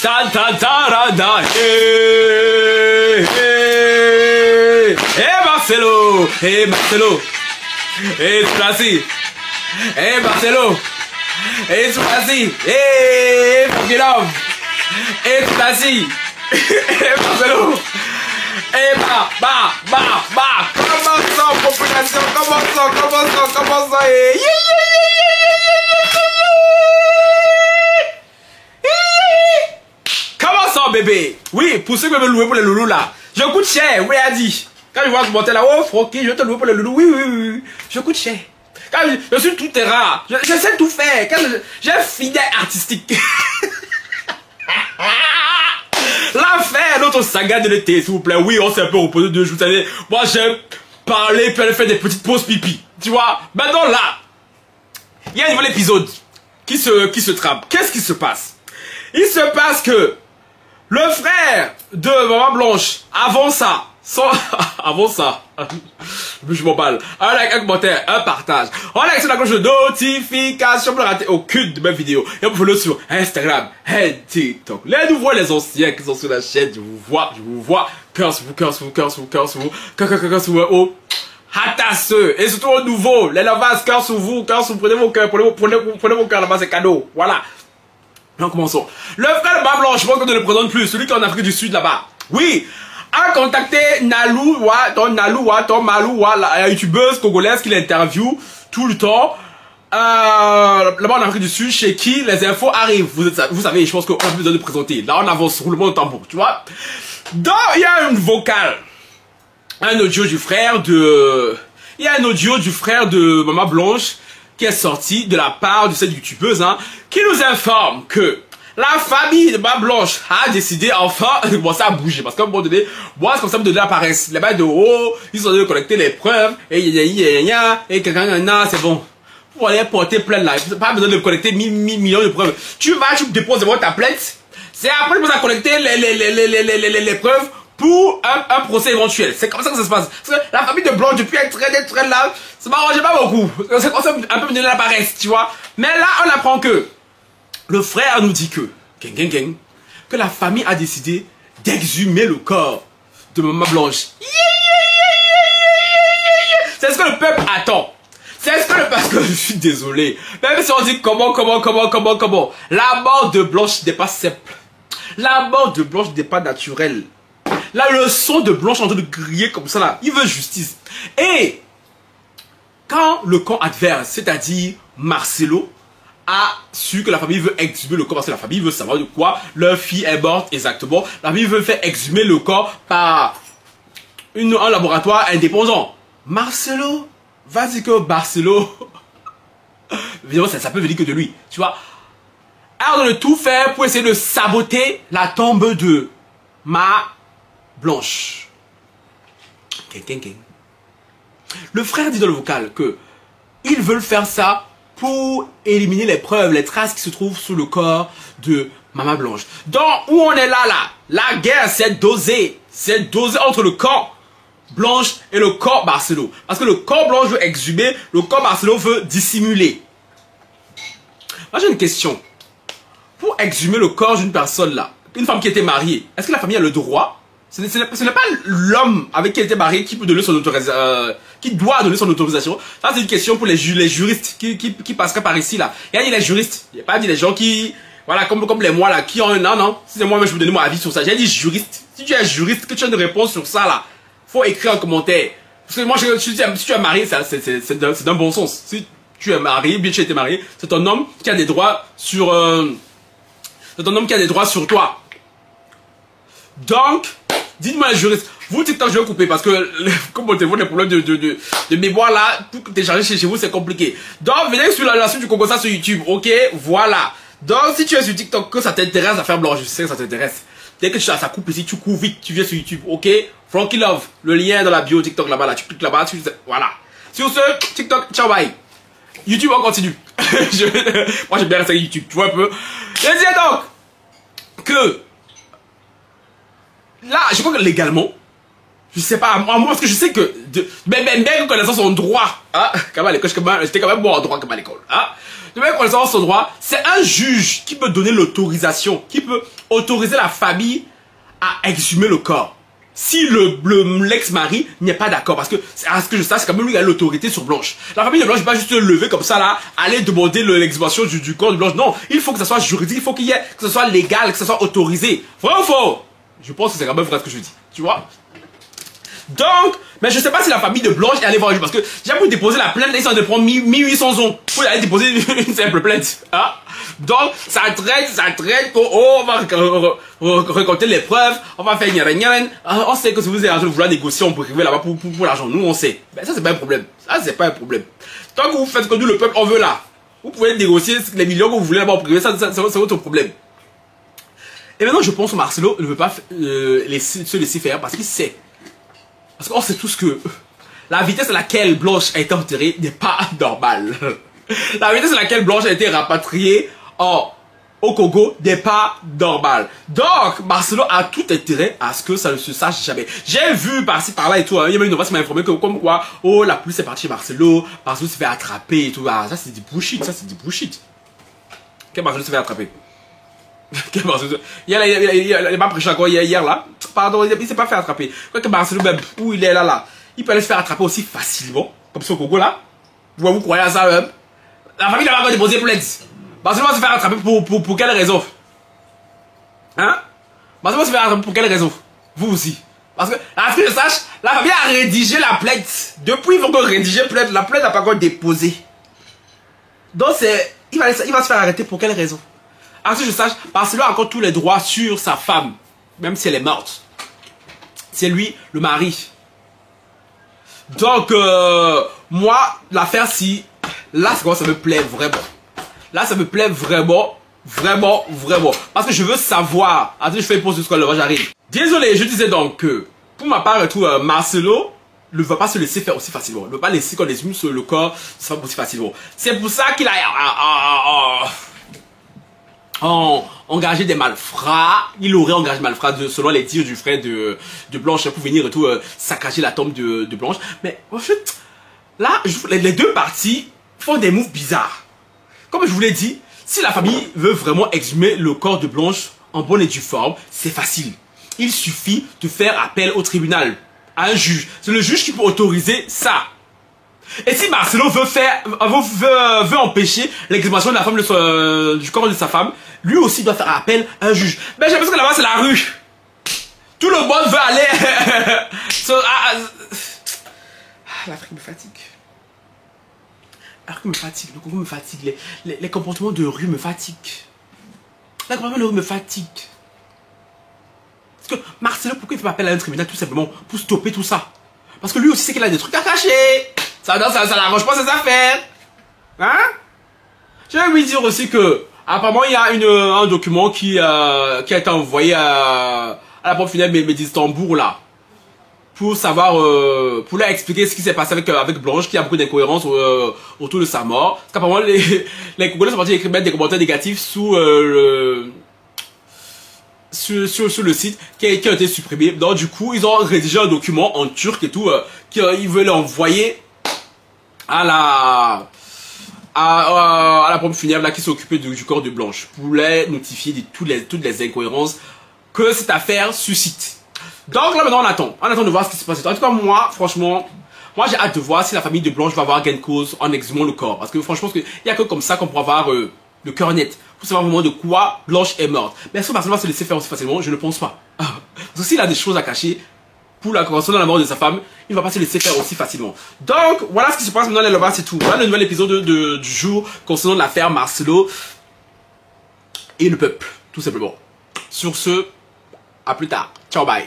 Ta ta ta ra da. Hey Marcelo. Hey Marcelo. Hey Tracy. Hey Marcelo. Hey Tracy. Hey fucking love. Hey Tracy. Hey Marcelo. Hey bah. Comment ça population? Comment ça? Comment ça bébé? Oui, pour ceux qui veulent louer pour les loulous là, je coûte cher, oui a dit. Quand je vois ce monter là, oh Froki, je vais te louer pour les loulous, oui, je coûte cher. Quand je suis tout terrain, je sais tout faire, j'ai un fidèle artistique. Là, faire notre saga de l'été, s'il vous plaît. Oui, on s'est un peu reposé 2 jours, vous savez. Moi, j'aime parler, puis aller faire des petites pauses pipi. Tu vois? Maintenant, là, il y a un nouvel épisode qui se trame. Qu'est-ce qui se passe? Il se passe que le frère de Maman Blanche, avant ça, je m'emballe. Un like, un commentaire, un partage. On like sur la cloche de notification pour ne rater aucune de mes vidéos. Et on peut follow sur Instagram et TikTok. Les nouveaux et les anciens qui sont sur la chaîne, je vous vois. Cœur sur vous. Oh. Hatasseux. Et surtout aux nouveaux. Les lavas, cœur sur vous. Prenez vos cœurs. Prenez vos cœurs là-bas, c'est cadeau. Voilà. Maintenant, commençons. Le frère de Maman Blanche, je pense qu'on ne le présente plus. Celui qui est en Afrique du Sud là-bas. Oui. A contacté Nalouwa, la youtubeuse congolaise qui l'interview tout le temps. Là-bas en Afrique du Sud, chez qui les infos arrivent. Vous savez, je pense qu'on a besoin de présenter. Là, on avance sur le monde tambour, tu vois. Donc, il y a une vocale. Un audio du frère de... Il y a un audio du frère de Maman Blanche qui est sorti de la part de cette youtubeuse, hein, qui nous informe que la famille de Maman Blanche a décidé enfin, bon ça a bougé, parce qu'à un moment donné, moi c'est comme ça me donner la paresse, les bails de haut, ils sont allés collecter les preuves, et et quelqu'un, c'est bon. Pour aller porter plainte là, pas besoin de collecter millions de preuves. Tu déposes devant ta plainte, c'est après que tu vas collecter les preuves pour un procès éventuel. C'est comme ça que ça se passe. Parce que la famille de Blanche, depuis être très là, ça m'arrangeait pas beaucoup. C'est comme ça un peu me donner la paresse, tu vois. Mais là, on apprend que le frère nous dit que la famille a décidé d'exhumer le corps de Maman Blanche. C'est ce que le peuple attend. C'est ce que le peuple... Parce que je suis désolé. Même si on dit comment. La mort de Blanche n'est pas simple. La mort de Blanche n'est pas naturelle. La leçon de Blanche en train de griller comme ça là. Il veut justice. Et quand le camp adverse, c'est-à-dire Marcelo, a su que la famille veut exhumer le corps, parce que la famille veut savoir de quoi leur fille est morte exactement. La famille veut faire exhumer le corps par un laboratoire indépendant. Marcelo va dire que Marcelo, évidemment ça peut venir que de lui, tu vois. Alors de tout faire pour essayer de saboter la tombe de Maman Blanche. Le frère dit dans le vocal que ils veulent faire ça pour éliminer les preuves, les traces qui se trouvent sous le corps de Maman Blanche. Donc, où on est là, la guerre s'est dosée. C'est dosé entre le corps Blanche et le corps Marcelo. Parce que le corps Blanche veut exhumer, le corps Marcelo veut dissimuler. Moi, j'ai une question. Pour exhumer le corps d'une personne là, une femme qui était mariée, est-ce que la famille a le droit? Ce n'est pas l'homme avec qui elle était mariée qui peut donner son autorisation, qui doit donner son autorisation. Ça, c'est une question pour les juristes qui passeraient par ici, là. Il y a dit les juristes. Il n'y a pas dit les gens qui, voilà, comme les moi, là, qui ont un an, non. Si c'est moi-même, je vous donne mon avis sur ça. J'ai dit juriste. Si tu es juriste, que tu as une réponse sur ça, là, faut écrire un commentaire. Parce que moi, si tu es marié, c'est d'un bon sens. Si tu es marié, bien tu as été marié, c'est un homme qui a des droits sur, c'est un homme qui a des droits sur toi. Donc, dites-moi les juristes, vous TikTok je vais couper parce que comme mon téléphone a des problèmes de mémoire là, pour télécharger chez vous c'est compliqué. Donc venez sur la suite du Congo ça sur YouTube, ok, voilà. Donc si tu es sur TikTok que ça t'intéresse à faire blanc, je sais que ça t'intéresse. Dès que tu as ça coupe ici, tu cours vite, tu viens sur YouTube, ok. Frankie Love, le lien dans la bio TikTok là-bas, là, tu cliques là-bas, voilà. Sur ce, TikTok, ciao bye. YouTube on continue. Moi j'aime bien rester sur YouTube, tu vois un peu. Je disais donc que là, je crois que légalement, Je sais pas, moi, parce que je sais que, même connaissant son droit, hein, comme à l'école, j'étais quand même bon en droit comme à l'école, hein. De même connaissant son droit, c'est un juge qui peut donner l'autorisation, qui peut autoriser la famille à exhumer le corps. Si l'ex-mari n'est pas d'accord, parce que, à ce que je sache, c'est quand même lui qui a l'autorité sur Blanche. La famille de Blanche ne peut pas juste se lever comme ça là, aller demander l'exhumation du corps de Blanche. Non, il faut que ça soit juridique, il faut qu'il y ait, que ce soit légal, que ce soit autorisé. Vrai ou faux? Je pense que c'est quand même vrai ce que je dis, tu vois. Donc, mais je sais pas si la famille de Blanche est allée voir le juge, parce que j'ai voulu déposer la plainte, là, ils sont de prendre 1800 ans pour aller déposer une simple plainte. Hein? Donc, ça traîne, on va récolter les preuves, on va faire gna. On sait que si vous êtes en train de vouloir négocier, on peut arriver là-bas pour l'argent. Nous, on sait. Mais ça, c'est pas un problème. Ça, c'est pas un problème. Tant que vous faites ce que nous, le peuple, on veut là, vous pouvez négocier les millions que vous voulez là-bas au privé, ça, c'est votre problème. Et maintenant, je pense que Marcelo ne veut pas se laisser faire parce qu'il sait. Parce qu'on sait tous que la vitesse à laquelle Blanche a été enterrée n'est pas normale. La vitesse à laquelle Blanche a été rapatriée au Congo n'est pas normale. Donc, Marcelo a tout intérêt à ce que ça ne se sache jamais. J'ai vu par-ci par-là et tout, hein, il y a même une nouvelle qui m'a informé que comme quoi, oh, la police est partie chez Marcelo s'est fait attraper et tout. Ah, ça c'est du bullshit, ça c'est du bullshit. Quel Marcelo s'est fait attraper? Il a pas prêché encore hier là. Pardon, il s'est pas fait attraper. Quoi que Marcelo même, où il est là, il peut aller se faire attraper aussi facilement. Comme ça au Congo là. Vous croyez à ça même? La famille n'a pas encore déposé plainte. Marcelo va se faire attraper pour quelle raison? Hein? Marcelo va se faire attraper pour quelle raison? Vous aussi. Parce que, à ce que je sache, la famille a rédigé la plainte. Depuis, ils vont rédiger la plainte. La plainte n'a pas encore déposé. Donc il va se faire arrêter pour quelle raison? À ce que je sache, Marcelo a encore tous les droits sur sa femme, même si elle est morte. C'est lui, le mari. Donc, moi, l'affaire si, là, c'est quoi, ça me plaît vraiment. Là, ça me plaît vraiment. Parce que je veux savoir. Attends, je fais une pause de ce là j'arrive. Désolé, je disais donc que, pour ma part et tout, Marcelo ne va pas se laisser faire aussi facilement. Il ne va pas laisser qu'on les hume sur le corps, ça va aussi facilement. C'est pour ça qu'il a engagé des malfrats. Il aurait engagé des malfrats selon les dires du frère de Blanche pour venir et tout saccager la tombe de Blanche. Mais en fait, là, les deux parties font des moves bizarres. Comme je vous l'ai dit, si la famille veut vraiment exhumer le corps de Blanche en bonne et due forme, c'est facile. Il suffit de faire appel au tribunal, à un juge. C'est le juge qui peut autoriser ça. Et si Marcelo veut empêcher l'exhumation de la femme du corps de sa femme, lui aussi doit faire appel à un juge. Mais j'ai l'impression que là-bas c'est la rue. Tout le monde veut aller. L'Afrique me fatigue. L'Afrique me fatigue, le Congo me fatigue, les comportements de rue me fatiguent. Les comportements de rue me fatiguent. Parce que Marcelo, pourquoi il fait appel à un tribunal tout simplement pour stopper tout ça? Parce que lui aussi sait qu'il a des trucs à cacher. Ça n'arrange pas ses affaires. Hein? Je vais lui dire aussi que, apparemment, il y a un document qui a été envoyé à la pompe funèbre d'Istanbul, là. Pour savoir, pour leur expliquer ce qui s'est passé avec Blanche, qui a beaucoup d'incohérences autour de sa mort. Parce qu'apparemment, les Congolais sont partis mettre des commentaires négatifs sur le site qui a été supprimé. Donc, du coup, ils ont rédigé un document en turc et tout, qu'ils veulent envoyer à la pompe funèbre là, qui s'est occupée du corps de Blanche pour les notifier de toutes les incohérences que cette affaire suscite. Donc là maintenant on attend de voir ce qui se passe. En tout cas moi franchement, moi j'ai hâte de voir si la famille de Blanche va avoir gain de cause en exhumant le corps. Parce que franchement il n'y a que comme ça qu'on pourra avoir le cœur net. Pour savoir vraiment de quoi Blanche est morte. Mais est-ce que Marcelo va se laisser faire aussi facilement? Je ne pense pas. Parce que s'il a des choses à cacher concernant la mort de sa femme, il ne va pas se laisser faire aussi facilement. Donc voilà ce qui se passe maintenant là-bas, c'est tout. Voilà le nouvel épisode du jour concernant l'affaire Marcelo et le peuple, tout simplement. Sur ce, à plus tard. Ciao, bye.